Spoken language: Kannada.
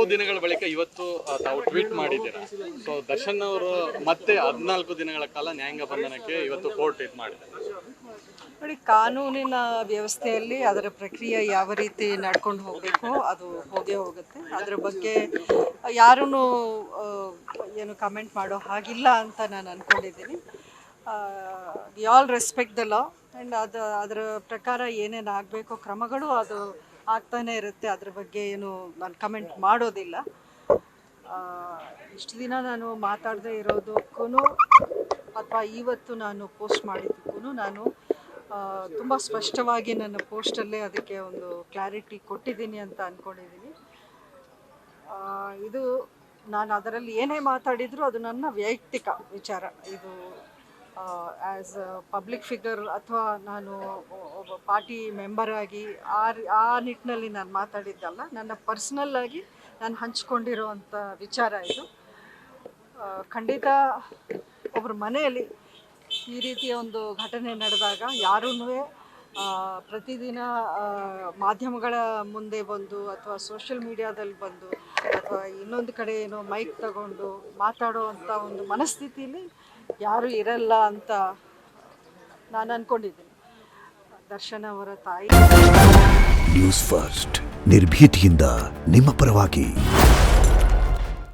ಹಲವು ದಿನಗಳ ಬಳಿಕ ಇವತ್ತು ತಾವು ಟ್ವೀಟ್ ಮಾಡಿದ್ದೀರಾ. ಸೊ ದರ್ಶನ್ ಅವರು ಮತ್ತೆ 14 ದಿನಗಳ ಕಾಲ ನ್ಯಾಯಾಂಗ ಬಂಧನಕ್ಕೆ ಇವತ್ತು ಕೋರ್ಟ್ ಇದು ಮಾಡಿದೆ. ನೋಡಿ, ಕಾನೂನಿನ ವ್ಯವಸ್ಥೆಯಲ್ಲಿ ಅದರ ಪ್ರಕ್ರಿಯೆ ಯಾವ ರೀತಿ ನಡ್ಕೊಂಡು ಹೋಗಬೇಕು ಅದು ಹೋಗೇ ಹೋಗುತ್ತೆ. ಅದರ ಬಗ್ಗೆ ಯಾರೂ ಏನು ಕಮೆಂಟ್ ಮಾಡೋ ಹಾಗಿಲ್ಲ ಅಂತ ನಾನು ಅಂದ್ಕೊಂಡಿದ್ದೀನಿ. We all respect the law and ಅದರ ಪ್ರಕಾರ ಏನೇನು ಆಗಬೇಕೋ ಕ್ರಮಗಳು ಅದು ಆಗ್ತಾನೆ ಇರುತ್ತೆ. ಅದ್ರ ಬಗ್ಗೆ ಏನು ನಾನು ಕಮೆಂಟ್ ಮಾಡೋದಿಲ್ಲ. ಇಷ್ಟು ದಿನ ನಾನು ಮಾತಾಡದೇ ಇರೋದಕ್ಕೂ ಅಥವಾ ಇವತ್ತು ನಾನು ಪೋಸ್ಟ್ ಮಾಡಿದ್ದಕ್ಕೂ ನಾನು ತುಂಬ ಸ್ಪಷ್ಟವಾಗಿ ನನ್ನ ಪೋಸ್ಟಲ್ಲೇ ಅದಕ್ಕೆ ಒಂದು ಕ್ಲಾರಿಟಿ ಕೊಟ್ಟಿದ್ದೀನಿ ಅಂತ ಅಂದ್ಕೊಂಡಿದ್ದೀನಿ. ಇದು ನಾನು ಅದರಲ್ಲಿ ಏನೇ ಮಾತಾಡಿದರೂ ಅದು ನನ್ನ ವೈಯಕ್ತಿಕ ವಿಚಾರ. ಇದು ಆ್ಯಸ್ ಅ ಪಬ್ಲಿಕ್ ಫಿಗರ್ ಅಥವಾ ನಾನು ಒಬ್ಬ ಪಾರ್ಟಿ ಮೆಂಬರ್ ಆಗಿ ಆ ನಿಟ್ಟಿನಲ್ಲಿ ನಾನು ಮಾತಾಡಿದ್ದಲ್ಲ. ನನ್ನ ಪರ್ಸ್ನಲ್ಲಾಗಿ ನಾನು ಹಂಚ್ಕೊಂಡಿರೋವಂಥ ವಿಚಾರ ಇದು. ಖಂಡಿತ ಒಬ್ಬರ ಮನೆಯಲ್ಲಿ ಈ ರೀತಿಯ ಒಂದು ಘಟನೆ ನಡೆದಾಗ ಯಾರೂ ಪ್ರತಿದಿನ ಮಾಧ್ಯಮಗಳ ಮುಂದೆ ಬಂದು ಅಥವಾ ಸೋಷಿಯಲ್ ಮೀಡಿಯಾದಲ್ಲಿ ಬಂದು ಅಥವಾ ಇನ್ನೊಂದು ಕಡೆ ಏನೋ ಮೈಕ್ ತಗೊಂಡು ಮಾತಾಡೋ ಅಂಥ ಒಂದು ಮನಸ್ಥಿತಿಯಲ್ಲಿ ಯಾರೂ ಇರಲ್ಲ ಅಂತ ನಾನು ಅಂದ್ಕೊಂಡಿದ್ದೀನಿ. ದರ್ಶನ್ ಅವರ ತಾಯಿ. ನ್ಯೂಸ್ ಫಸ್ಟ್ ನಿರ್ಭೀತಿಯಿಂದ ನಿಮ್ಮ ಪರವಾಗಿ.